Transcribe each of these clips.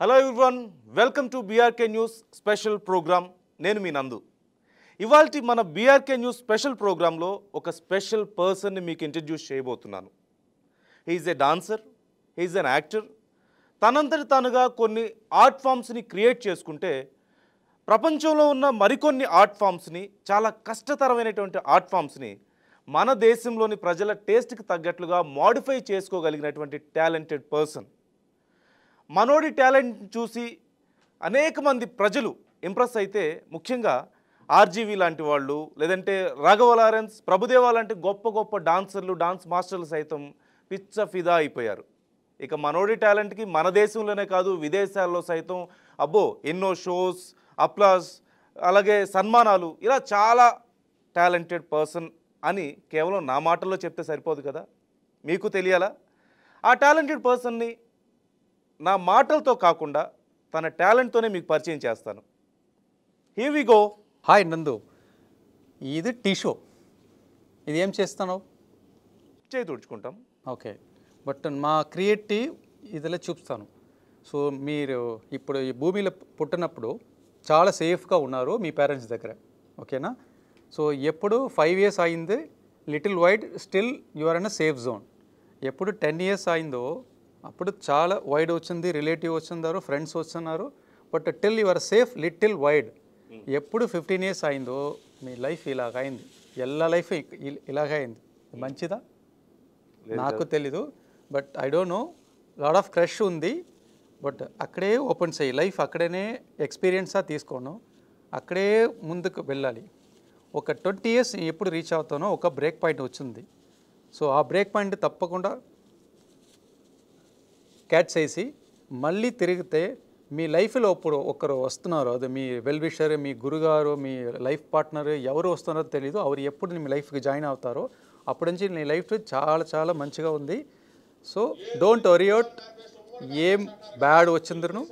Hello everyone, welcome to BRK news special programme. నేను మీ నందు. ఇవాల్టి మన బీఆర్కే న్యూస్ స్పెషల్ ప్రోగ్రాంలో ఒక స్పెషల్ పర్సన్ని మీకు ఇంట్రడ్యూస్ చేయబోతున్నాను. He's a dancer, he's an actor. తనంతటి తానుగా కొన్ని ఆర్ట్ ఫామ్స్ని క్రియేట్ చేసుకుంటే ప్రపంచంలో ఉన్న మరికొన్ని ఆర్ట్ ఫామ్స్ని, చాలా కష్టతరమైనటువంటి ఆర్ట్ ఫామ్స్ని మన దేశంలోని ప్రజల టేస్ట్కి తగ్గట్లుగా మోడిఫై చేసుకోగలిగినటువంటి టాలెంటెడ్ పర్సన్. మనోడి టాలెంట్ చూసి అనేక మంది ప్రజలు ఇంప్రెస్ అయితే, ముఖ్యంగా ఆర్జీవి లాంటి వాళ్ళు, లేదంటే రాఘవ లారెన్స్, ప్రభుదేవా లాంటి గొప్ప గొప్ప డాన్సర్లు, డాన్స్ మాస్టర్లు సైతం పిచ్చ ఫిదా అయిపోయారు. ఇక మనోడి టాలెంట్కి మన దేశంలోనే కాదు, విదేశాల్లో సైతం అబ్బో ఎన్నో షోస్, అప్లాస్, అలాగే సన్మానాలు, ఇలా చాలా టాలెంటెడ్ పర్సన్ అని కేవలం నా మాటల్లో చెప్తే సరిపోదు కదా, మీకు తెలియాలా? ఆ టాలెంటెడ్ పర్సన్ని నా మాటలతో కాకుండా తన టాలెంట్తోనే మీకు పరిచయం చేస్తాను. Here we go. హాయ్ నందు, ఇది టీ షో. ఇది ఏం చేస్తాను? చేయి తుడుచుకుంటాం. ఓకే, బట్ మా క్రియేటివ్ ఇదిలా చూపిస్తాను. సో మీరు ఇప్పుడు ఈ భూమిలో పుట్టినప్పుడు చాలా సేఫ్గా ఉన్నారు మీ పేరెంట్స్ దగ్గర, ఓకేనా? సో ఎప్పుడు 5 years అయింది, little wide, still you are in a safe zone. ఎప్పుడు 10 years అయిందో అప్పుడు చాలా వైడ్ వచ్చింది, రిలేటివ్ వచ్చిన్నారు, ఫ్రెండ్స్ వస్తున్నారు, but till your safe little wide. ఎప్పుడు 15 years అయిందో మీ లైఫ్ ఇలాగైంది, ಎಲ್ಲ లైఫ్ ఇలాగైంది. మంచిదా? నాకు తెలీదు, but I don't know. Lot of crush ఉంది, బట్ అక్కడే ఓపెన్ చేయి, లైఫ్ అక్కడనే ఎక్స్పీరియన్సా తీసుకోను, అక్కడే ముందుకు వెళ్ళాలి. ఒక 20 years ఎప్పుడు రీచ్ అవుతానో ఒక బ్రేక్ పాయింట్ వచ్చింది. సో ఆ బ్రేక్ పాయింట్ తప్పకుండా క్యాచ్ చేసి మళ్ళీ తిరిగితే మీ లైఫ్లో ఇప్పుడు ఒకరు వస్తున్నారు, అది మీ వెల్ విషర్, మీ గురుగారు, మీ లైఫ్ పార్ట్నర్, ఎవరు వస్తున్నారో తెలీదు. ಅವರು ఎప్పుడు మీ లైఫ్కి జాయిన్ అవుతారో అప్పటి నుంచి నీ లైఫ్ చాలా చాలా మంచిగా ఉంది. సో డోంట్ వరీ అవుట్, ఏం బ్యాడ్ వచ్చిందరు.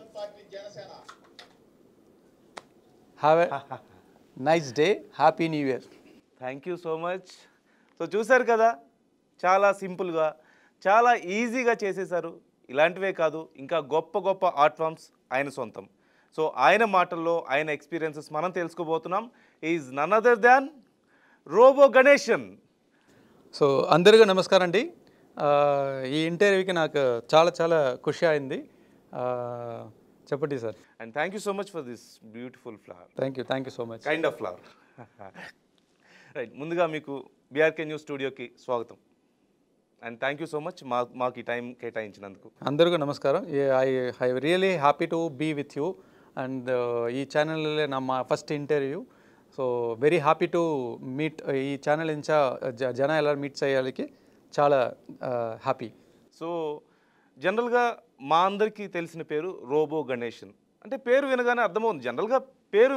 Have a nice day, happy new year. Thank you so much. So చూశారు కదా, చాలా సింపుల్గా, చాలా ఈజీగా చేసేశారు. ఇలాంటివే కాదు, ఇంకా గొప్ప గొప్ప ఆర్ట్ ఫామ్స్ ఆయన సొంతం. సో ఆయన మాటల్లో ఆయన ఎక్స్పీరియన్సెస్ మనం తెలుసుకోబోతున్నాం. Is none other than robo Ganeshan. So అందరికీ నమస్కారం అండి. ఈ ఇంటర్వ్యూకి నాకు చాలా చాలా ఖుషి అయింది. చెప్పండి sir. And thank you so much for this beautiful flower. Thank you so much. Kind of flower. Right, ముందుగా మీకు బీఆర్కే న్యూస్ స్టూడియోకి స్వాగతం. And thank you so much మాకు ఈ టైం కేటాయించినందుకు. అందరికీ నమస్కారం. I really happy to be with you. And ఈ ఛానల్లో మా first interview. So very happy to meet. ఈ ఛానల్ ఇంకా జన ఎలా మీట్ చేయాలికి చాలా హ్యాపీ. సో జనరల్గా మా అందరికీ తెలిసిన పేరు రోబో గణేషన్. అంటే పేరు వినగానే అర్థమవుతుంది. జనరల్గా పేరు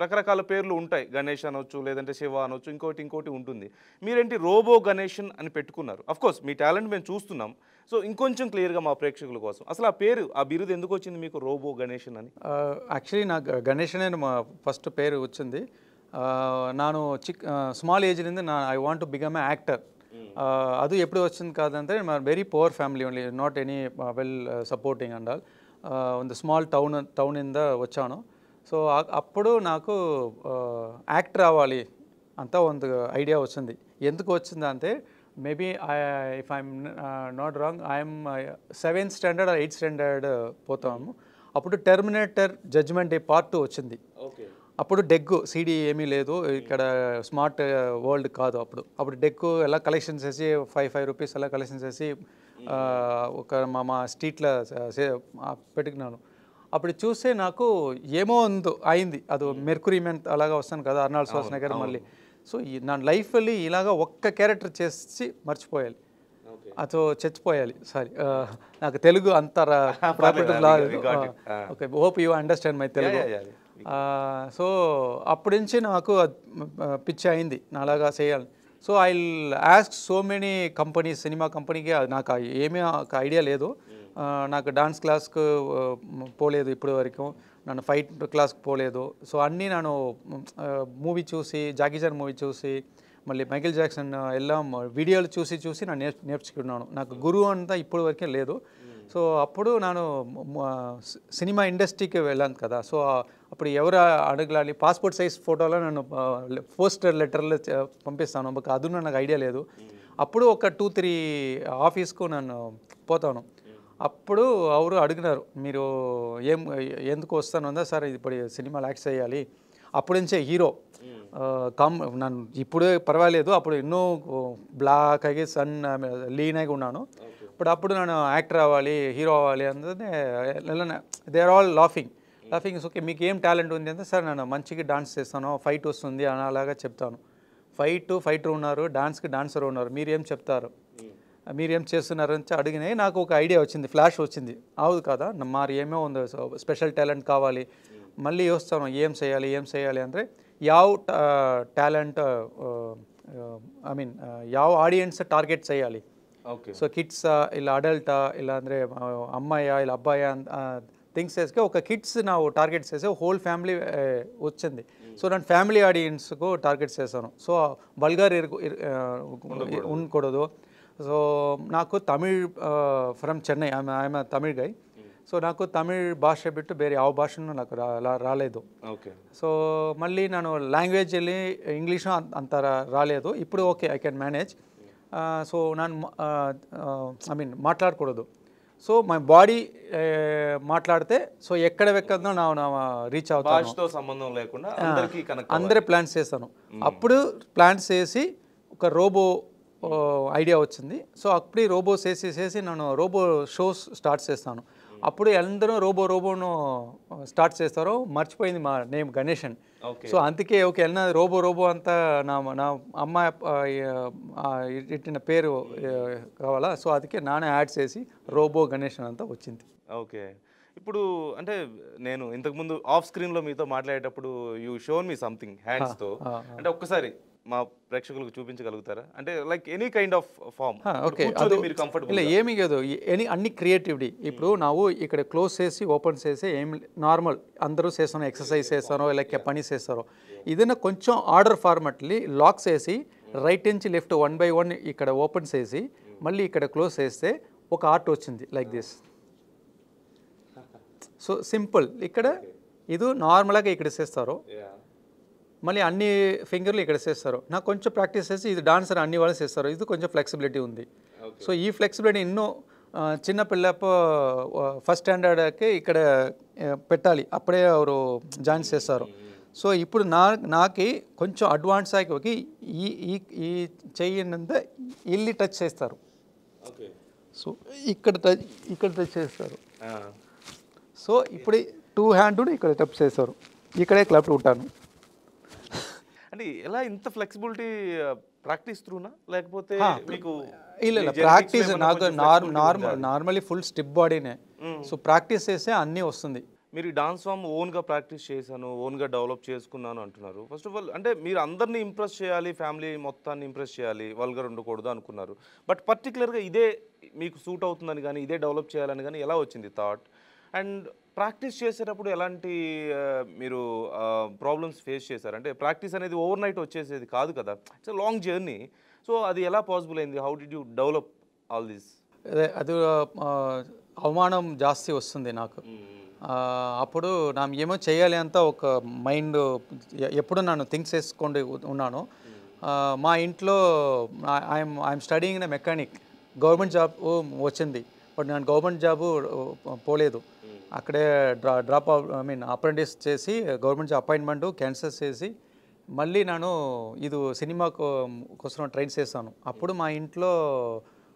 రకరకాల పేర్లు ఉంటాయి. గణేష్ అనొచ్చు, లేదంటే శివ అనొచ్చు, ఇంకోటి ఉంటుంది. మీరేంటి రోబో గణేషన్ అని పెట్టుకున్నారు? అఫ్కోర్స్ మీ టాలెంట్ మేము చూస్తున్నాం. సో ఇంకొంచెం క్లియర్గా మా ప్రేక్షకుల కోసం అసలు ఆ పేరు, ఆ బిరుదు ఎందుకు వచ్చింది మీకు, రోబో గణేషన్ అని? యాక్చువల్లీ నాకు గణేషన్ అని మా ఫస్ట్ పేరు వచ్చింది. ನಾನು స్మాల్ ఏజ్నింದ I want to become a actor. ಅದು ಎప్పుడు వచ్చింది కాదంటే very poor family only, not any well supporting and all. ಒಂದು స్మాల్ టౌనింದ వచ్చాను. సో అప్పుడు నాకు యాక్టర్ అవ్వాలి అంత ಒಂದು ఐడియా వచ్చింది. ఎందుకు వచ్చిందంటే maybe if I'm not wrong, I'm 7th standard or 8th standard పోతాము. అప్పుడు టెర్మినేటర్ జడ్జ్మెంట్ డే పార్ట్ 2 వచ్చింది. అప్పుడు డెగ్గు సీడీ ఏమీ లేదు, ఇక్కడ స్మార్ట్ వరల్డ్ కాదు. అప్పుడు డెగ్గు ఎలా కలెక్షన్ చేసి 5 rupees అలా కలెక్షన్ చేసి ఒక మా స్ట్రీట్లో పెట్టుకున్నాను. అప్పుడు చూస్తే నాకు ఏమో అయింది, అది మెర్కురీమెంట్ అలాగా వస్తాను కదా, అర్నాల్డ్ శ్వార్జ్నెగ్గర్ మళ్ళీ. సో నా లైఫ్లో ఇలాగా ఒక్క క్యారెక్టర్ చేసి మర్చిపోయాలి, అతో చచ్చిపోయాలి. సారీ, నాకు తెలుగు అంత ప్రాపర్టీ రాదు. Okay, hope you understand my Telugu. So అప్పటి నుంచి నాకు పిచ్చి అయింది నా అలాగా చేయాలి. So I ask so many companies, cinema కంపెనీకి నాకు ఏమీ ఐడియా లేదు. నాకు డాన్స్ క్లాస్కు పోలేదు ఇప్పటి వరకు, నన్ను ఫైట్ క్లాస్కి పోలేదు. సో అన్నీ నేను మూవీ చూసి, జాకీ చాన్ మూవీ చూసి, మళ్ళీ మైకేల్ జాక్సన్ ఎல்லாம் వీడియోలు చూసి నేను నేర్చుకున్నాను. నాకు గురువు అంతా ఇప్పటి వరకే లేదు. సో అప్పుడు నేను సినిమా ఇండస్ట్రీకి వెళ్ళాను కదా. సో అప్పుడు ఎవరు అడగలాలి పాస్పోర్ట్ సైజ్ ఫోటోలో నేను పోస్టర్ లెటర్లు పంపిస్తాను, అది నాకు ఐడియా లేదు. అప్పుడు ఒక 2-3 ఆఫీస్కు నేను పోతాను. అప్పుడు ఎవరు అడిగినారు, మీరు ఎందుకు వస్తాను సార్, ఇప్పుడు సినిమాలు యాక్ట్ చేయాలి. అప్పుడు నుంచే హీరో నన్ను ఇప్పుడే పర్వాలేదు, అప్పుడు ఎన్నో బ్లాక్ అయ్యి సన్ లీన్ అయి ఉన్నాను. అప్పుడు నేను యాక్టర్ అవ్వాలి, హీరో అవ్వాలి అన్నది they are all laughing okay మీకు ఏం టాలెంట్ ఉంది అంటే, సార్ నేను మంచిగా డాన్స్ చేస్తాను, ఫైట్ వస్తుంది అని అలాగా చెప్తాను. ఫైటర్ ఉన్నారు, డాన్స్కి డాన్సర్ ఉన్నారు, మీరేం చెప్తారు, మీరేం చేస్తున్నారు అని అడిగినాయి. నాకు ఒక ఐడియా వచ్చింది, ఫ్లాష్ వచ్చింది. అవును కదా మరి ఏమో ఉంది, స్పెషల్ టాలెంట్ కావాలి. మళ్ళీ వస్తాను ఏం చేయాలి ಅಂದರೆ ಯಾವ టాలెంట్ ఐ మీన్ ಯಾವ ఆడియన్స్ టార్గెట్ చేయాలి. ఓకే. సో కిడ్సా ఇలా అడల్టా ఇలా ಅಂದರೆ అమ్మాయా ఇలా అబ్బాయా థింగ్స్ వేసుకే ఒక కిడ్స్ ನಾವು టార్గెట్ చేసే హోల్ ఫ్యామిలీ వచ్చింది. సో నేను ఫ్యామిలీ ఆడియన్స్కు టార్గెట్ చేశాను. సో వల్గర్ ఉండకూడదు. సో నాకు Tamil from Chennai, I'm Tamil guy. So నాకు తమిళ్ భాష బిಟ್ಟು ಬೇರೆ ಯಾವ భాషను నాకు రాలేదు. ఓకే. సో మళ్ళీ ನಾನು ಲ್ಯಾಂಗ್ವೇಜಲ್ಲಿ ಇಂಗ್ಲೀಷು ಅಂತ రాలేదు. ఇప్పుడు okay I can manage. So ನಾನು ఐ మీన్ మాట్లాడకూడదు. సో మై బాడీ మాట్లాడితే సో ఎక్కడెక్కడో నా రీచ్ అవుతాను. భాషతో సంబంధం లేకుండా అందరికీ కనెక్ట్ అందరే ప్లాన్స్ చేస్తాను. అప్పుడు ప్లాన్స్ చేసి ఒక రోబో ఐడియా వచ్చింది. సో అప్పుడు రోబో చేసి నేను రోబో షోస్ స్టార్ట్ చేస్తాను. అప్పుడు అందరూ రోబోను స్టార్ట్ చేస్తారో మర్చిపోయింది మా నేమ్ గణేషన్. సో అందుకే ఓకే అన్న రోబో అంతా నా అమ్మ ఇట్టిన పేరు కావాలా. సో అందుకే నానే యాడ్ చేసి రోబో గణేషన్ అంతా వచ్చింది. ఓకే. ఇప్పుడు అంటే నేను ఇంతకుముందు ఆఫ్ స్క్రీన్లో మీతో మాట్లాడేటప్పుడు యూ షోన్ మీ సంథింగ్ హ్యాండ్స్తో, అంటే ఒక్కసారి మా ప్రేక్షకులకు చూపించగలుగుతారా? అంటే like any kind of form. Okay, మీరు కంఫర్టబుల్ ಇಲ್ಲ ఏమీ కాదు, అన్ని క్రియేటివిటీ. ఇప్పుడు ನಾವು ఇక్కడ క్లోజ్ చేసి ఓపెన్ చేసి ఏం నార్మల్ అందరూ చేస్తాను, ఎక్సర్సైజ్ చేస్తారో లేక పని చేస్తారో, ಇದನ್ನು కొంచెం ఆర్డర్ ఫార్మాట్ಲಿ లాక్ చేసి రైట్ నుంచి లెఫ్ట్ 1 by 1 ఇక్కడ ఓపెన్ చేసి మళ్ళీ ఇక్కడ క్లోజ్ చేస్తే ఒక ఆర్ట్ వచ్చింది లైక్ దిస్. So simple. ఇక్కడ ఇది నార్మల్గా ఇక్కడ చేస్తారు, మళ్ళీ అన్ని ఫింగర్లు ఇక్కడ చేస్తారు. నాకు కొంచెం ప్రాక్టీస్ చేసి ఇది డాన్సర్ అన్ని వాళ్ళు చేస్తారు, ఇది కొంచెం ఫ్లెక్సిబిలిటీ ఉంది. సో ఈ ఫ్లెక్సిబిలిటీ ఎన్నో చిన్న పిల్ల ఫస్ట్ స్టాండర్డ్కి ఇక్కడ పెట్టాలి, అప్పుడే ಅವರು జాయిన్ చేస్తారు. సో ఇప్పుడు నాకు కొంచెం అడ్వాన్స్ ఆగి ఈ చెయ్యినంతా ఇల్లి టచ్ చేస్తారు. సో ఇక్కడ టచ్ చేస్తారు. సో ఇప్పుడు 2 హ్యాండ్ ఇక్కడ టచ్ చేస్తారు, ఇక్కడే క్లబ్ ఉంటాను. అంటే ఎలా ఇంత ఫ్లెక్సిబిలిటీ ప్రాక్టీస్ త్రూనా లేకపోతే మీకు? ಇಲ್ಲ ప్రాక్టీస్ నాకు నార్మల్లీ ఫుల్ స్టిప్ బాడీనే. సో ప్రాక్టీస్ చేస్తే అన్నీ వస్తుంది. మీరు డాన్స్ ఫామ్ ఓన్గా ప్రాక్టీస్ చేశాను, ఓన్గా డెవలప్ చేసుకున్నాను అంటున్నారు. ఫస్ట్ ఆఫ్ ఆల్ అంటే మీరు అందరినీ ఇంప్రెస్ చేయాలి, ఫ్యామిలీ మొత్తాన్ని ఇంప్రెస్ చేయాలి, వల్గర్ ఉండకూడదు అనుకున్నారు. బట్ పర్టికులర్గా ఇదే మీకు సూట్ అవుతుందని కానీ ఇదే డెవలప్ చేయాలని కానీ ఎలా వచ్చింది థాట్? అండ్ ప్రాక్టీస్ చేసేటప్పుడు ఎలాంటి మీరు ప్రాబ్లమ్స్ ఫేస్ చేశారు? అంటే ప్రాక్టీస్ అనేది ఓవర్ నైట్ వచ్చేసేది కాదు కదా, ఇట్స్ లాంగ్ జర్నీ. సో అది ఎలా పాసిబుల్ అయింది? How did you develop all this? అది అవమానం జాస్తి వస్తుంది నాకు. అప్పుడు నా ఏమో చేయాలి అంతా ఒక మైండ్ ఎప్పుడు నన్ను థింక్స్ చేసుకొని ఉన్నాను. మా ఇంట్లో I'm studying in mechanic, government job వచ్చింది. బట్ నేను గవర్నమెంట్ జాబు పోలేదు, అక్కడే డ్రాప్ ఐ మీన్ అప్రెంటిస్ చేసి గవర్నమెంట్ జాబ్ అపాయింట్మెంట్ క్యాన్సల్ చేసి మళ్ళీ నేను ఇది సినిమా కోసం ట్రై చేస్తాను. అప్పుడు మా ఇంట్లో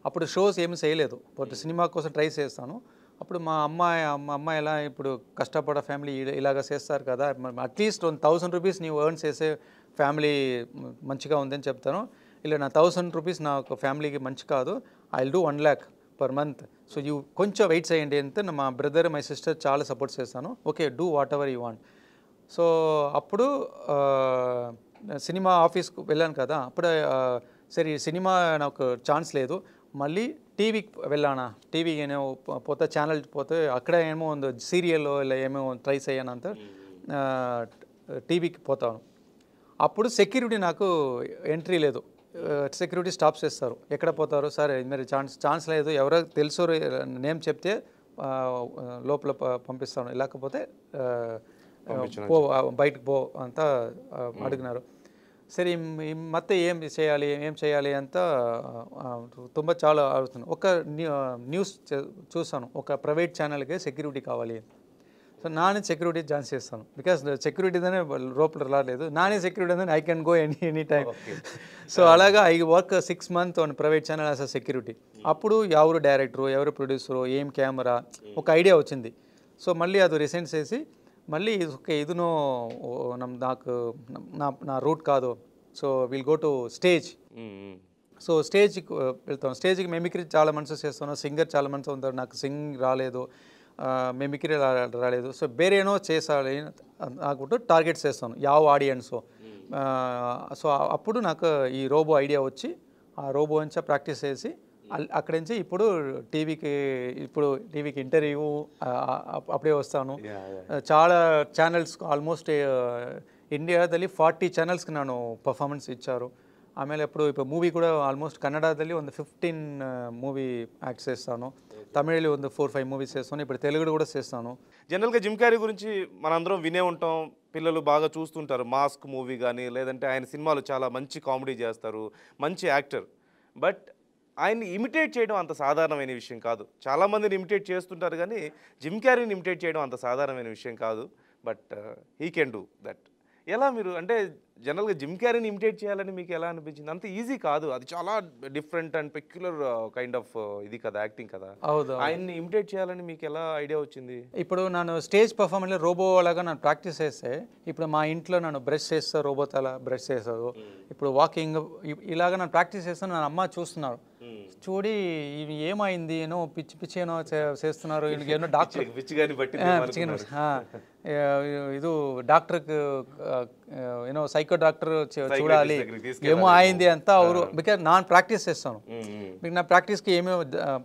అప్పుడు షోస్ ఏమి చేయలేదు, బట్ సినిమా కోసం ట్రై చేస్తాను. అప్పుడు మా అమ్మాయి ఎలా ఇప్పుడు కష్టపడ ఫ్యామిలీ ఇలాగ చేస్తారు కదా, అట్లీస్ట్ 1000 రూపీస్ నీవు ఎర్న్ చేసే ఫ్యామిలీ మంచిగా ఉందని చెప్తాను. ఇలా నా 1000 రూపీస్ నా ఫ్యామిలీకి మంచి కాదు, I will do 1 lakh per month. So you కొంచెం వెయిట్ చేయండి అంటే మా బ్రదర్ మై సిస్టర్ చాలా సపోర్ట్ చేస్తాను. Okay do what ever you want. So అప్పుడు సినిమా ఆఫీస్కు వెళ్ళాను కదా, అప్పుడు సరే సినిమా నాకు ఛాన్స్ లేదు, మళ్ళీ టీవీకి వెళ్ళానా, టీవీ ఏమో పోతే ఛానల్ పోతే అక్కడ ఏమో ఉంది సీరియల్ ఇలా ఏమో ట్రై చేయనంత టీవీకి పోతాను. అప్పుడు సెక్యూరిటీ నాకు ఎంట్రీ లేదు, సెక్యూరిటీ స్టాప్ చేస్తారు. ఎక్కడ పోతారు సార్, మీరు ఛాన్స్ లేదు, ఎవరో తెలుసు నేమ్ చెప్తే లోపల పంపిస్తాను, లేకపోతే బయటకు పో అంతా అడిగినారు. సరే ಮತ್ತೆ ఏం చేయాలి అంత ತುಂಬ చాలా ఆడుతున్నాను. ఒక న్యూస్ చూసాను, ఒక ప్రైవేట్ ఛానల్కి సెక్యూరిటీ కావాలి. సో నానే సెక్యూరిటీ జాయిన్ చేస్తాను, బికాస్ సెక్యూరిటీదనే లోపల రాలేదు, నానే సెక్యూరిటీ అయితే I can go any time. So అలాగా I work 6 months on private channel as a security. అప్పుడు ఎవరు డైరెక్టరు, ఎవరు ప్రొడ్యూసరు, ఏం కెమెరా ఒక ఐడియా వచ్చింది. సో మళ్ళీ అది రిసెంట్ చేసి మళ్ళీ ఓకే ఇదును నాకు నా రూట్ కాదు, so will go to stage. So స్టేజ్కి వెళ్తాను. స్టేజ్కి మిమిక్రీ చాలా మనసు చేస్తాను, సింగర్ చాలా మనసు ఉంటారు, నాకు సింగ్ రాలేదు, మిమిక్రీ రాలేదు. సో ಬೇರೆ ಏನೋ చేసాలి అనుకుంటూ టార్గెట్ చేస్తాను ಯಾವ ఆడియన్స్. సో అప్పుడు నాకు ఈ రోబో ఐడియా వచ్చి ఆ రోబో నుంచి ప్రాక్టీస్ చేసి అక్కడి నుంచి ఇప్పుడు టీవీకి ఇంటర్వ్యూ అప్పుడే వస్తాను. చాలా ఛానల్స్ ఆల్మోస్ట్ ఇండియాದಲ್ಲಿ 40 ఛానల్స్కి ನಾನು ಪರ್ಫಾರ್ಮೆನ್ಸ್ ఇచ్చారు. ಆಮೇಲೆ ఇప్పుడు ಮೂವಿ ಕೂಡ ಆಲ್ಮೋಸ್ಟ್ ಕನ್ನಡದಲ್ಲಿ ಒಂದು 15 మూవీ యాక్ట్ చేస్తాను, తమిళలో ಒಂದು 4-5 మూవీస్ చేస్తాను, ఇప్పుడు తెలుగులో కూడా చేస్తాను. జనరల్గా జిమ్ క్యారీ గురించి మనందరం వినే ఉంటాం, పిల్లలు బాగా చూస్తుంటారు. మాస్క్ మూవీ కానీ లేదంటే ఆయన సినిమాలు చాలా మంచి కామెడీ చేస్తారు, మంచి యాక్టర్. బట్ ఆయన్ని ఇమిటేట్ చేయడం అంత సాధారణమైన విషయం కాదు. చాలామందిని ఇమిటేట్ చేస్తుంటారు కానీ జిమ్ క్యారీని ఇమిటేట్ చేయడం అంత సాధారణమైన విషయం కాదు. But he can do that. ఎలా మీరు అంటే జనరల్గా జిమ్ క్యారీని ఇమిటేట్ చేయాలని మీకు ఎలా అనిపించింది? అంత ఈజీ కాదు, అది చాలా different and peculiar kind of ఇది కదా, యాక్టింగ్ కదా. ಹೌದು. ఆయన్ని ఇమిటేట్ చేయాలని మీకు ఎలా ఐడియా వచ్చింది? ఇప్పుడు నేను స్టేజ్ పర్ఫార్మెన్స్లో రోబో లాగా నేను ప్రాక్టీస్ చేస్తే, ఇప్పుడు మా ఇంట్లో నేను బ్రష్ చేస్తా, రోబో తల బ్రష్ చేస్తారు, ఇప్పుడు వాకింగ్ ఇలాగ నేను ప్రాక్టీస్ చేస్తాను. నా అమ్మ చూస్తున్నారు, చూడి ఇవి ఏమైంది, ఏనో పిచ్చి పిచ్చి ఏనో చేస్తున్నారు, ఏమో డాక్టర్ ಇದು ಡಾಕ್ಟರ್ಗೆ ಏನೋ ಸೈಕೋ ಡಾಕ್ಟರ್ చూడాలి ఏమో అయింది అంతా ಅವರು బికాజ్ ನಾನು ప్రాక్టీస్ చేస్తాను, మీకు నా ప్రాక్టీస్కి ఏమీ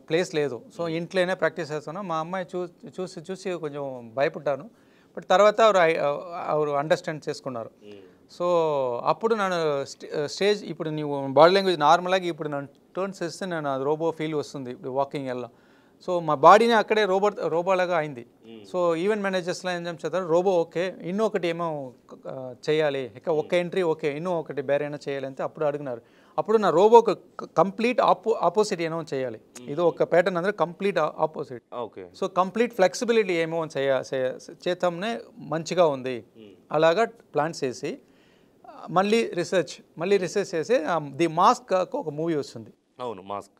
ప్లేస్ లేదు. సో ఇంట్లోనే ప్రాక్టీస్ చేస్తాను. మా అమ్మాయి చూసి కొంచెం భయపడ్డాను, బట్ తర్వాత ಅವರು అండర్స్టాండ్ చేసుకున్నారు. సో అప్పుడు నేను స్టేజ్ ఇప్పుడు ನೀವು బాడీ లాంగ్వేజ్ నార్మల్గా ఇప్పుడు నేను టర్న్స్ చేస్తే నేను అది రోబో ఫీల్ వస్తుంది ఇప్పుడు వాకింగ్ ఎలా. సో మా బాడీని అక్కడే రోబోలాగా అయింది. సో ఈవెంట్ మేనేజర్స్లో ఏం చేస్తారు, రోబో ఓకే ಇನ್ನೊకటి ఏమో చేయాలి, ఇక ఒక్క ఎంట్రీ ఓకే ಇನ್ನೂ ఒకటి ಬೇರೆనా చేయాలి అంటే అప్పుడు అడిగినారు. అప్పుడు నా రోబోకి కంప్లీట్ ఆపోజిట్ ఏమో చేయాలి, ఇది ఒక ప్యాటర్న్ ಅಂದರೆ complete opposite. Okay. So complete flexibility ఏమో చేతంనే మంచిగా ఉంది. అలాగా ప్లాన్ చేసి మళ్ళీ రిసెర్చ్ చేసి ది మాస్క్ ఒక మూవీ వస్తుంది. అవును, మాస్క్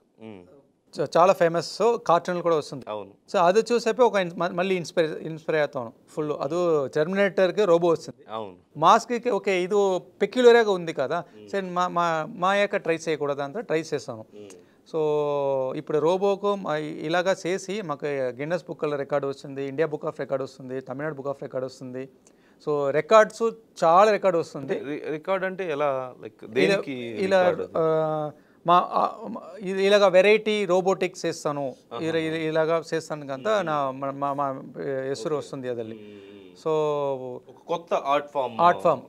చాలా ఫేమస్, సో కార్టూన్ కూడా వస్తుంది. అవును. సో అది చూసేపి ఒక మళ్ళీ ఇన్స్పైర్ అవుతాను ఫుల్. అది టెర్మినేటర్కి రోబో వస్తుంది. అవును. మాస్క్కి ఓకే ఇది పెక్యులర్గా ఉంది కదా, సరే మా యొక్క ట్రై చేయకూడదు అంతా ట్రై చేస్తాను. సో ఇప్పుడు రోబోకు ఇలాగా చేసి మాకు గిన్నెస్ బుక్ రికార్డ్ వస్తుంది, ఇండియా బుక్ ఆఫ్ రికార్డ్ వస్తుంది, తమిళనాడు బుక్ ఆఫ్ రికార్డ్ వస్తుంది. సో రికార్డ్స్ చాలా రికార్డ్ వస్తుంది. రికార్డ్ అంటే ఎలా, లైక్ దేనికి? ఇలా ఇలాగ వెరైటీ రోబోటిక్స్ చేస్తాను, ఇలాగా చేస్తాను కంతా మా ಹೆಸರು వస్తుంది అದಲ್ಲಿ. సో కొత్త ఆర్ట్ ఫామ్.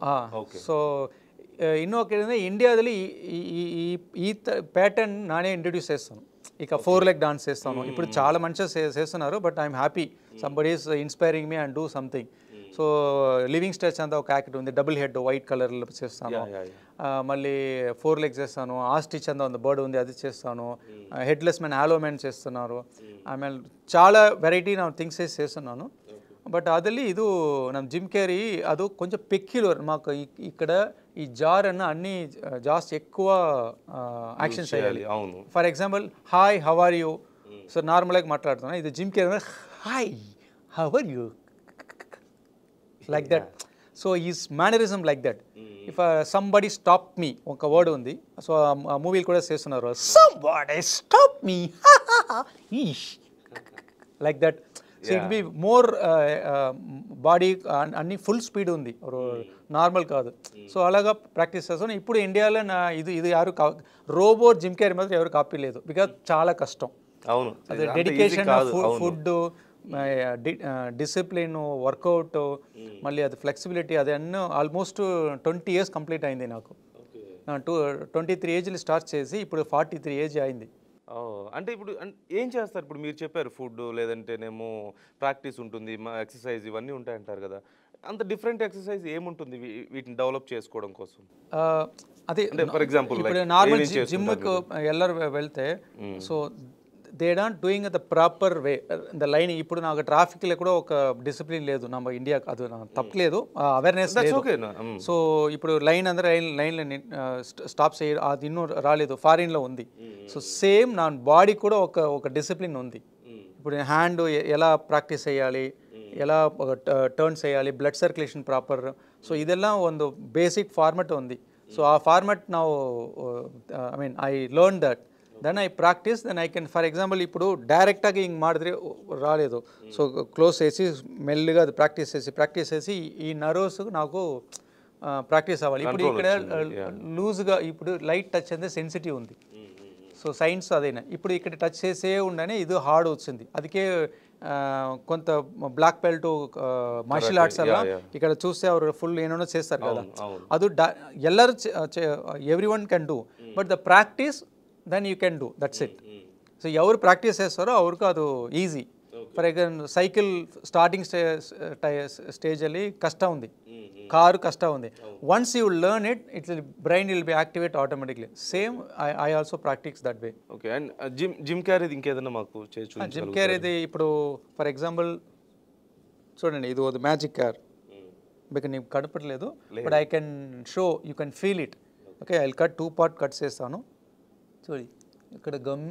సో ಇನ್ನೊಂದು ఇండియాದಲ್ಲಿ ఈ ప్యాటర్న్ నానే ఇంట్రడ్యూస్ చేస్తాను. ఇక 4 leg డాన్స్ చేస్తాను. ఇప్పుడు చాలా మంచిగా చేస్తున్నారు, but I'm happy somebody is inspiring me and do something. So living స్టెచ్ అంతా ఒక యాక్ట్ ఉంది, డబుల్ హెడ్ వైట్ కలర్లో చేస్తాను. మళ్ళీ 4 legs చేస్తాను. ఆస్టిచ్ అంతా ఉంది, బర్డ్ ఉంది, అది చేస్తాను. హెడ్లెస్ మ్యాన్ ఆలోమెన్ చేస్తున్నారు. ఆಮೇಲೆ చాలా వెరైటీ నా థింగ్స్ చేస్తున్నాను. బట్ అದಲ್ಲಿ ಇದು ನಮ್ಮ ಜಿಮ್ ಕ್ಯಾರಿ ಅದು కొంచెం పెక్యులర్. మాకు ఇక్కడ ఈ జార్ అన్న అన్ని జాస్ట్ ఎక్కువ యాక్షన్ చేయాలి. For example hi how are you, so నార్మల్గా మాట్లాడుతున్నా. ఇది Jim Carrey hi how are you like that. So his mannerism like that. If somebody stop me, ఒక వర్డ్ ఉంది. సో ఆ మూవీలు కూడా చేస్తున్నారు, somebody stop me like that. So it be more body అన్ని ఫుల్ స్పీడ్ ఉంది, normal కాదు. So అలాగా ప్రాక్టీస్ చేస్తాను. ఇప్పుడు ఇండియాలో ఇది యారు రోబో జిమ్ క్యారీ మాత్రం ఎవరు కాపీ లేదు, బికాజ్ చాలా కష్టం. అవును, అది డెడికేషన్, ఫుడ్, డిసిప్లిన్, వర్కౌట్, మళ్ళీ అది ఫ్లెక్సిబిలిటీ, అది అన్నీ ఆల్మోస్ట్ 20 years కంప్లీట్ అయింది నాకు. ట్వంటీ త్రీ ఏజ్లో స్టార్ట్ చేసి ఇప్పుడు 43 ఏజ్ అయింది. అంటే ఇప్పుడు ఏం చేస్తారు? ఇప్పుడు మీరు చెప్పారు ఫుడ్ లేదంటేనేమో ప్రాక్టీస్ ఉంటుంది, ఎక్సర్సైజ్ ఇవన్నీ ఉంటాయంటారు కదా. అంత డిఫరెంట్ ఎక్సర్సైజ్ ఏముంటుంది వీటిని డెవలప్ చేసుకోవడం కోసం? అదే అంటే ఫర్ ఎగ్జాంపుల్ ఇప్పుడు నార్మల్ జిమ్కి వెళ్ళరు వెళ్తే, so they not doing the proper way the line. ఇప్పుడు నాకు ట్రాఫిక్లో కూడా ఒక డిసిప్లిన్ లేదు ನಮ್ಮ ఇండియా, అది తప్పలేదు, అవేర్నెస్ లేదు. సో ఇప్పుడు లైన్ అందరూ లైన్లో స్టాప్ చేయడం అది ಇನ್ನೂ రాలేదు, ఫారిన్లో ఉంది. సో సేమ్ నా బాడీ కూడా ఒక డిసిప్లిన్ ఉంది. ఇప్పుడు హ్యాండ్ ఎలా ప్రాక్టీస్ చేయాలి, ఎలా ಟರ್ನ್ಸ್ చేయాలి, ಬ್ಲಡ್ ಸರ್ಕ್ಯುಲೇಷನ್ ಪ್ರಾಪರ್. ಸೊ ಇದೆಲ್ಲ ಒಂದು ಬೇಸಿಕ್ ಫಾರ್ಮೆಟ್ ఉంది. సో ఆ ఫార్మెట్ ನಾವು I learn that, then I practice, then I can for example ఇప్పుడు డైరెక్ట్గా ఇంక ಮಾಡಿದ್ರೆ రాలేదు. సో క్లోజ్ చేసి మెల్లిగా అది ప్రాక్టీస్ చేసి ఈ నర్వ్స్ నాకు ప్రాక్టీస్ అవ్వాలి. ఇప్పుడు ఇక్కడ లూజ్గా ఇప్పుడు లైట్ టచ్ అంటే సెన్సిటివ్ ఉంది. సో సైన్స్ అదేనా, ఇప్పుడు ఇక్కడ టచ్ చేసే ఉండని ఇది హార్డ్ వచ్చింది. ಅದಕ್ಕೆ కొంత బ్లాక్ బెల్ట్ మార్షల్ ఆర్ట్స్ అలా ఇక్కడ చూస్తే ಅವರು ఫుల్ ఏమో చేస్తారు కదా, ಅದು ಎಲ್ಲರೂ every one can do, but the practice then you can do, that's it. So ఎవరు ప్రాక్టీస్ చేస్తారో ಅವ್ರಿಗೆ ಅದು easy. For example cycle starting స్టేజಲ್ಲಿ ಕಷ್ಟ ఉంది, కారు కష్టం ఉంది. Once you learn it, it brain will be activate automatically. Same I also practice that way. Okay. And Jim క్యారీది ఇంకేదన్నా మాకు చేయొచ్చు? జిమ్ క్యారీది ఇప్పుడు ఫర్ ఎగ్జాంపుల్ చూడండి, ఇది ఒక మ్యాజిక్ కార్, బికాజ్ నీకు కడపట్లేదు, but I can show, you can feel it. Okay, I cut 2 part cut చేస్తాను. చూడి ఇక్కడ గమ్,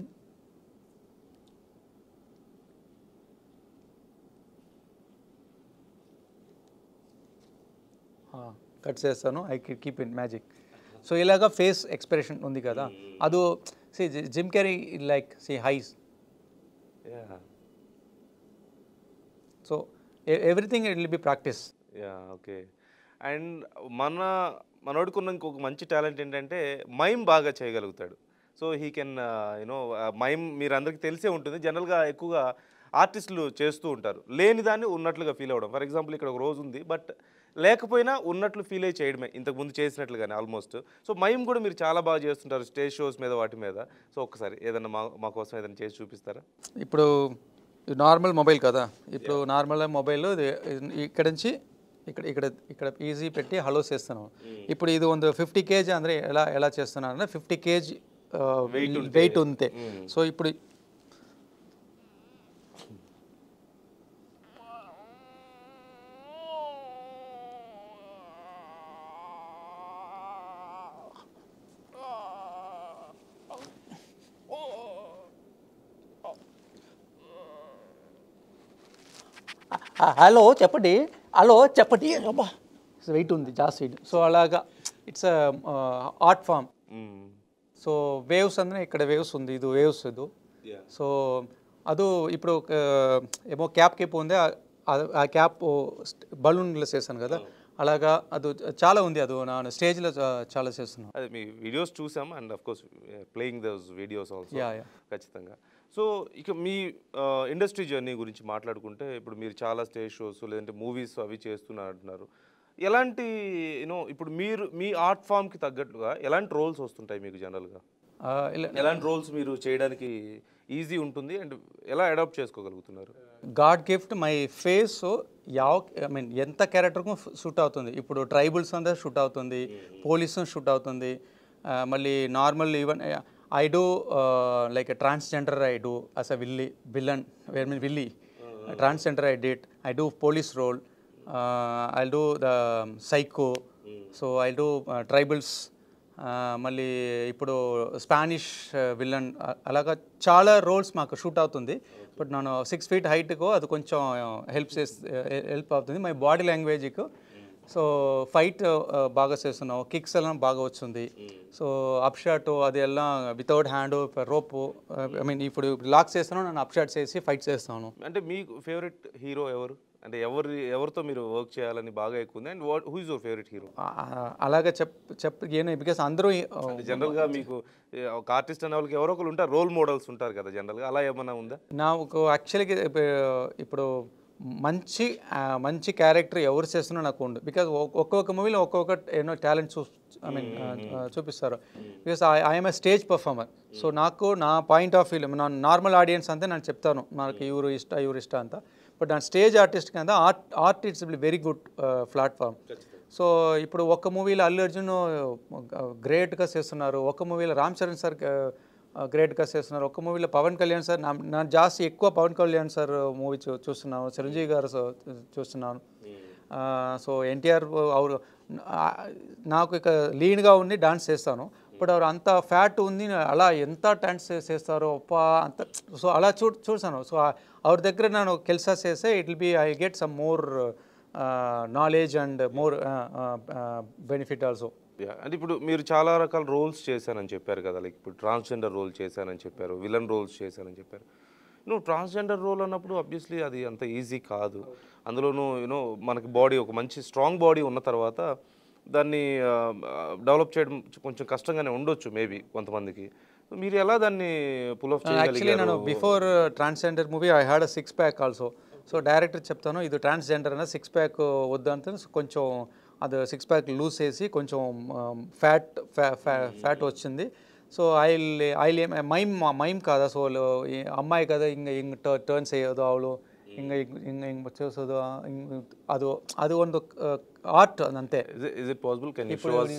కట్ చేస్తాను, I keep in magic. So ఇలాగా ఫేస్ ఎక్స్ప్రెషన్ ఉంది కదా, అది Jim Carrey like highs. So everything it will be practice. Okay. And మనోడుకున్న ఇంకొక మంచి టాలెంట్ ఏంటంటే మైమ్ బాగా చేయగలుగుతాడు. So he can you know mime మీరు అందరికీ తెలిసే ఉంటుంది. జనరల్గా ఎక్కువగా ఆర్టిస్టులు చేస్తూ ఉంటారు, లేని దాన్ని ఉన్నట్లుగా ఫీల్ అవ్వడం. ఫర్ ఎగ్జాంపుల్ ఇక్కడ ఒక రోజు ఉంది, బట్ లేకపోయినా ఉన్నట్లు ఫీల్ అయ్యి చేయడమే, ఇంతకుముందు చేసినట్లుగానే ఆల్మోస్ట్. సో మైమ్ కూడా మీరు చాలా బాగా చేస్తుంటారు స్టేజ్ షోస్ మీద, వాటి మీద. సో ఒక్కసారి ఏదన్నా మా కోసం ఏదైనా చేసి చూపిస్తారా? ఇప్పుడు నార్మల్ మొబైల్ కదా, ఇప్పుడు నార్మల్ మొబైల్లో ఇక్కడ నుంచి ఇక్కడ ఈజీ పెట్టి హలో చేస్తాను. ఇప్పుడు ఇది ಒಂದು 50 kg ಅಂದರೆ ఎలా చేస్తున్నాను అంటే 50 kg వెయిట్ ఉంటే. సో ఇప్పుడు హలో చెప్పండి, అబ్బా వెయిట్ ఉంది జాస్తి వెయిట్. సో అలాగా it's art form. So waves ಅಂದರೆ ఇక్కడ వేవ్స్ ఉంది, ಇದು వేవ్స్ ಇದು. సో ಅದು ఇప్పుడు ఏమో క్యాప్ ఉంది, ఆ క్యాప్ బలూన్లో చేశాను కదా, అలాగా అది చాలా ఉంది. అది నా స్టేజ్లో చాలా చేస్తున్నాను. అదే మీ వీడియోస్ చూసాం, and of course playing those videos also ఖచ్చితంగా. సో ఇక మీ ఇండస్ట్రీ జర్నీ గురించి మాట్లాడుకుంటే, ఇప్పుడు మీరు చాలా స్టేజ్ షోస్ లేదంటే మూవీస్ అవి చేస్తున్నారు అంటున్నారు. ఎలాంటి ఇప్పుడు మీరు మీ ఆర్ట్ ఫామ్కి తగ్గట్టుగా ఎలాంటి రోల్స్ వస్తుంటాయి మీకు జనరల్గా? ఎలాంటి రోల్స్ మీరు చేయడానికి ఈజీ ఉంటుంది అండ్ ఎలా అడాప్ట్ చేసుకోగలుగుతున్నారు? గాడ్ గిఫ్ట్ మై ఫేస్ ఎంత క్యారెక్టర్కు షూట్ అవుతుంది. ఇప్పుడు ట్రైబల్స్ అంతా షూట్ అవుతుంది, పోలీసు షూట్ అవుతుంది, మళ్ళీ normal even I do like a transgender, I do as a villain, transgender I did. I do police role, I'll do the psycho, so I'll do tribals, మళ్ళీ ఇప్పుడు Spanish villain, అలాగా చాలా roles మాకు shoot అవుతుంది. But నేను 6 feet హైట్కు అది కొంచెం help అవుతుంది మై బాడీ లాంగ్వేజ్కు. సో ఫైట్ బాగా చేస్తున్నావు, కిక్స్ ఎలా బాగా వచ్చింది. సో అప్ షాట్ అది ఎలా వితౌట్ హ్యాండ్ రోపు, ఇప్పుడు లాక్ చేస్తాను, నేను అప్ షాట్ చేసి ఫైట్ చేస్తాను. అంటే మీకు ఫేవరెట్ హీరో ఎవరు? అంటే ఎవరితో మీరు వర్క్ చేయాలని బాగా ఎక్కువ ఉంది, and who is your favourite hero? అలాగా బికాస్ అందరూ జనరల్గా మీకు ఒక ఆర్టిస్ట్ అనే వాళ్ళకి ఎవరో ఒకరు ఉంటారు, రోల్ మోడల్స్ ఉంటారు కదా జనరల్గా, అలా ఏమైనా ఉందా? నాకు యాక్చువల్గా ఇప్పుడు మంచి క్యారెక్టర్ ఎవరు చేస్తున్నా నాకు ఉండు, బికాజ్ ఒక్కొక్క మూవీలో ఒక్కొక్క టాలెంట్ ఐ మీన్ చూపిస్తారు. Because I'm a stage performer. So నాకు నా పాయింట్ ఆఫ్ వ్యూ, నా నార్మల్ ఆడియన్స్ అంతే నేను చెప్తాను నాకు ఎవరు ఇష్ట అంతా. బట్ నా స్టేజ్ ఆర్టిస్ట్ కింద art it's very good platform. So ఇప్పుడు ఒక మూవీలో అల్లు అర్జున్ గ్రేట్గా చేస్తున్నారు, ఒక మూవీలో రామ్ చరణ్ సార్ గ్రేట్గా చేస్తున్నారు, ఒక మూవీలో పవన్ కళ్యాణ్ సార్, నా జాస్తి ఎక్కువ పవన్ కళ్యాణ్ సార్ మూవీ చూస్తున్నాను, చిరంజీవి గారు చూస్తున్నాను. సో ఎన్టీఆర్ ಅವರು నాకు ఇక లీన్గా ఉండి డాన్స్ చేస్తాను. బట్ ಅವರು అంత ఫ్యాట్ ఉంది, అలా ఎంత డాన్స్ చేస్తారో అంత. సో అలా చూసాను. సో ಅವ್ರ దగ్గర నేను ಕೆಲಸ చేస్తే it will B I get some more knowledge and more benefit also. అంటే ఇప్పుడు మీరు చాలా రకాల రోల్స్ చేశానని చెప్పారు కదా, లైక్ ఇప్పుడు ట్రాన్స్జెండర్ రోల్ చేశానని చెప్పారు, విలన్ రోల్స్ చేశానని చెప్పారు. నువ్వు ట్రాన్స్జెండర్ రోల్ అన్నప్పుడు ఆబ్వియస్లీ అది అంత ఈజీ కాదు. అందులోనూ మనకి బాడీ ఒక మంచి స్ట్రాంగ్ బాడీ ఉన్న తర్వాత దాన్ని డెవలప్ చేయడం కొంచెం కష్టంగానే ఉండొచ్చు మేబీ కొంతమందికి. మీరు ఎలా దాన్ని పుల్ ఆఫ్ చేయగలిగారు? యాక్చువల్లీ నేను before transgender movie I had a 6 pack also. So director చెప్తాను ఇది ట్రాన్స్జెండర్ అన్న 6 ప్యాక్ వద్దంటే కొంచెం అది 6 ప్యాక్ లూజ్ చేసి కొంచెం ఫ్యాట్ వచ్చింది. సో మైమ్ కాదా, సో అమ్మాయి కదా ఇంక టర్న్ చేయదు అవಳು ఇంక చేసోದು అది ಒಂದು ఆర్ట్ అంతే. Is it possible? Can you show us?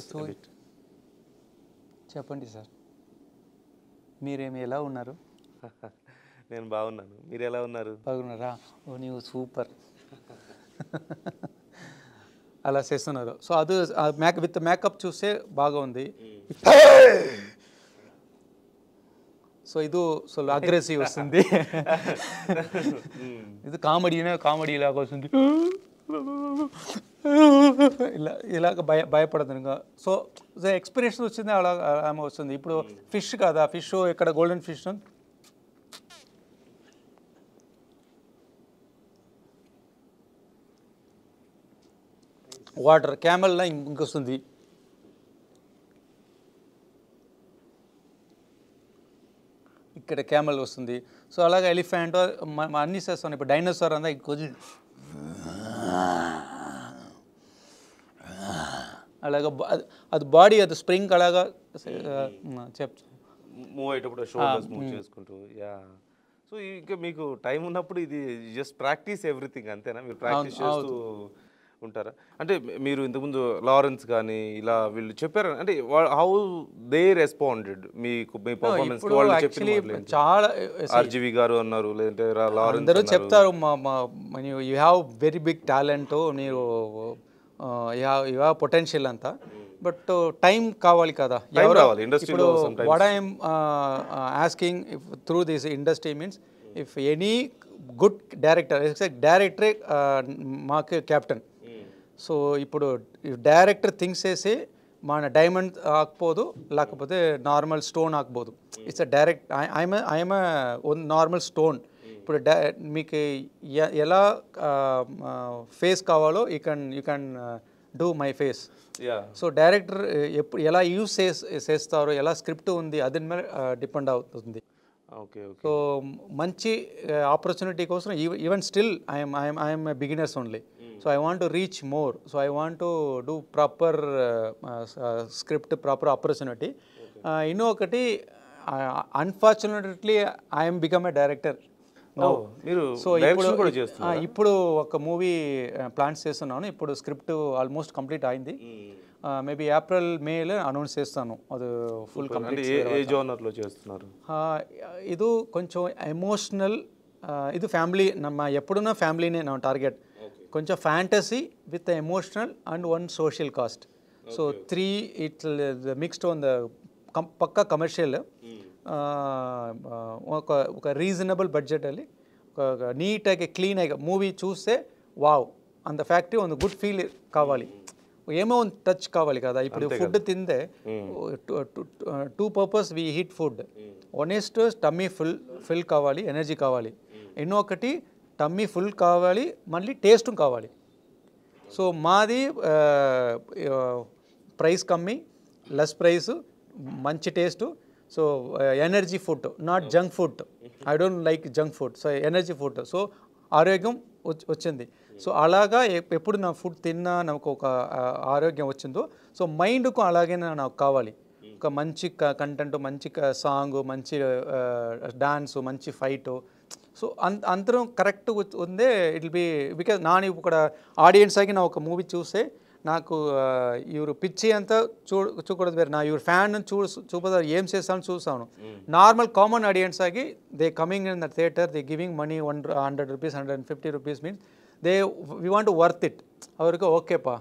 చెప్పండి సార్, మీరేమి ఎలా ఉన్నారు? నేను బాగున్నాను, మీరు ఎలా ఉన్నారు? బాగున్నారా? ఓ నీవు సూపర్. అలా చేస్తున్నారు. సో అది విత్ మేకప్ చూస్తే బాగా ఉంది. సో ఇది సో అగ్రెసివ్ వస్తుంది, ఇది కామెడీ లాగా వస్తుంది, ఇలాగ భయపడదు ఇంకా. సో ఎక్స్పీరియన్స్ వచ్చింది అలా ఆమె వస్తుంది. ఇప్పుడు ఫిష్ కదా, ఫిష్ ఇక్కడ గోల్డెన్ ఫిష్ వాటర్ క్యామెల్లా ఇంకొస్తుంది. ఇక్కడ క్యామెల్ వస్తుంది. సో అలాగే ఎలిఫెంట్ అన్నీ చేస్తాను. ఇప్పుడు డైనోసార్ అంతా ఇంకొంచెం అలాగా అది బాడీ అది స్ప్రింగ్ అలాగా మూవ్ అయ్యేటప్పుడు షోల్డర్స్ మూవ్ చేసుకుంటూ. యా. సో ఇంకా మీకు టైం ఉన్నప్పుడు ఇది జస్ట్ ప్రాక్టీస్ ఎవ్రీథింగ్ అంతేనా? మీరు ప్రాక్టీస్ చేస్తూ ఉంటారా? అంటే మీరు ఇంతకుముందు లారెన్స్ కానీ ఇలా వీళ్ళు చెప్పారు అంటే హౌ దే రెస్పాండెడ్ మీకు మీ పర్ఫార్మెన్స్? చాలా ఆర్జీవి గారు అన్నారు, లేదంటే లారెన్స్ అందరూ చెప్తారు you have very big talent, మీరు యూ హ్యావ్ పొటెన్షియల్ అంతా. బట్ టైం కావాలి కదా. ఇప్పుడు what I'm asking through this industry means if any good డైరెక్టరే మాకు కెప్టెన్. సో ఇప్పుడు డైరెక్టర్ థింగ్స్ చేసి మన డైమండ్ ఆకపోదు, లేకపోతే నార్మల్ స్టోన్ ఆకపోదు. It's a direct I'm normal stone. ఇప్పుడు మీకు ఎలా ఫేస్ కావాలో you can do my face. So director ఎప్పుడు ఎలా యూజ్ చేస్తారో, ఎలా స్క్రిప్ట్ ఉంది అది మీద డిపెండ్ అవుతుంది. సో మంచి ఆపర్చునిటీ కోసం even still I'm beginners only. So I want to reach more. So I want to do proper script, proper opportunity. ఇంకొకటి unfortunately I'm become a director. So ఇప్పుడు ఒక మూవీ ప్లాన్స్ చేస్తున్నాను. ఇప్పుడు script almost complete అయింది. Maybe April మేలో announce చేస్తాను. అది full complete. ఇది కొంచెం ఎమోషనల్, ఇది ఫ్యామిలీ, ఎప్పుడున్నా ఫ్యామిలీనే నా టార్గెట్. కొంచెం fantasy with emotional and one social cast. So 3 it's mixed on the పక్కా కమర్షియల్, ఒక రీజనబుల్ బడ్జెట్ ಅಲ್ಲಿ ఒక నీట్గా క్లీన్గా మూవీ చూస్తే వావ్ అంత ఫ్యాక్టరీ ಒಂದು గుడ్ ఫీల్ కావాలి, ఏమో ಒಂದು టచ్ కావాలి కదా. ఇప్పుడు ఫుడ్ తిందే 2 purpose we eat food. One is to tummy full కావాలి, ఎనర్జీ కావాలి. ఇంకొకటి టమ్మీ ఫుల్ కావాలి, మళ్ళీ టేస్ట్ కావాలి. సో మాది ప్రైస్ కమ్మి, లెస్ ప్రైస్, మంచి taste. So energy food, not junk food. I don't like junk food. So energy food. So ఆరోగ్యం వచ్చింది. సో అలాగా ఎప్పుడు నా ఫుడ్ తిన్నా నాకు ఒక ఆరోగ్యం వచ్చిందో సో మైండ్కు అలాగే నాకు కావాలి. ఒక మంచి కంటెంట్, మంచి సాంగ్, మంచి డాన్సు, మంచి ఫైటు. సో అంతరం కరెక్ట్ ఉందే ఇట్ విల్ బి బికాజ్ ನಾನು ఇక్కడ ఆడియన్స్ ఆಗಿ నా ఒక మూవీ చూస్తే నాకు ఇವರು పిచ్చి అంతా చూడకూడదు వేరు, నా ఇವ್ರ ఫ్యాన్ చూపదారు ఏం చేస్తాను చూస్తాను. నార్మల్ కామన్ ఆడియన్స్ ఆಗಿ they coming in the theatre, they giving money 100 rupees 150 rupees means they we want worth it. ಅವರಿಗೆ ఓకేపా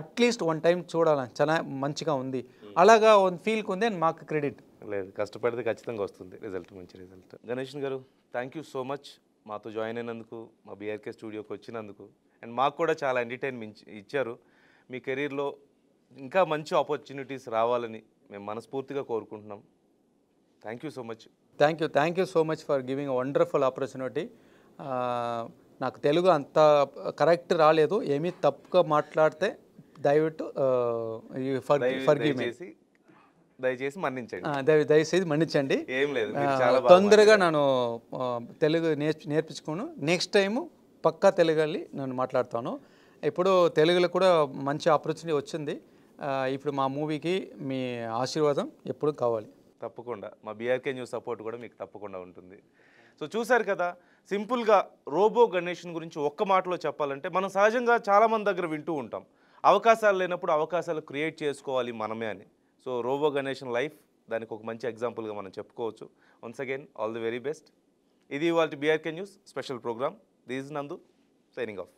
అట్లీస్ట్ వన్ టైం చూడాలని చాలా మంచిగా ఉంది అలాగా ಒಂದು ఫీల్కి ఉంది అని మాకు క్రెడిట్ లేదు. కష్టపడితే ఖచ్చితంగా వస్తుంది రిజల్ట్, మంచి రిజల్ట్. గణేషన్ గారు థ్యాంక్ యూ సో మచ్ మాతో జాయిన్ అయినందుకు, మా బీఆర్కే స్టూడియోకి వచ్చినందుకు, అండ్ మాకు కూడా చాలా ఎంటర్టైన్మెంట్ ఇచ్చారు. మీ కెరీర్లో ఇంకా మంచి ఆపర్చునిటీస్ రావాలని మేము మనస్ఫూర్తిగా కోరుకుంటున్నాం. Thank you so much. Thank you so much for giving wonderful opportunity. నాకు తెలుగు అంత కరెక్ట్ రాలేదు, ఏమీ తప్పుగా మాట్లాడితే దయవిಟ್ಟು దయచేసి మన్నించండి. దయచేసి మన్నించండి. ఏం లేదు, తొందరగా నేను తెలుగు నేర్పించుకోను. నెక్స్ట్ టైము పక్కా తెలుగు నేను మాట్లాడతాను. ఇప్పుడు తెలుగులో కూడా మంచి ఆపర్చునిటీ వచ్చింది. ఇప్పుడు మా మూవీకి మీ ఆశీర్వాదం ఎప్పుడు కావాలి. తప్పకుండా మా బీఆర్కే న్యూస్ సపోర్ట్ కూడా మీకు తప్పకుండా ఉంటుంది. సో చూశారు కదా, సింపుల్గా రోబో గణేషన్ గురించి ఒక్క మాటలో చెప్పాలంటే, మనం సహజంగా చాలామంది దగ్గర వింటూ ఉంటాం, అవకాశాలు లేనప్పుడు అవకాశాలు క్రియేట్ చేసుకోవాలి మనమే అని. సో రోబో గణేషన్ లైఫ్ దానికి ఒక మంచి ఎగ్జాంపుల్గా మనం చెప్పుకోవచ్చు. Once again all the very best. ఇది ఇవాళ BRK news special programme. This is Nandu signing of.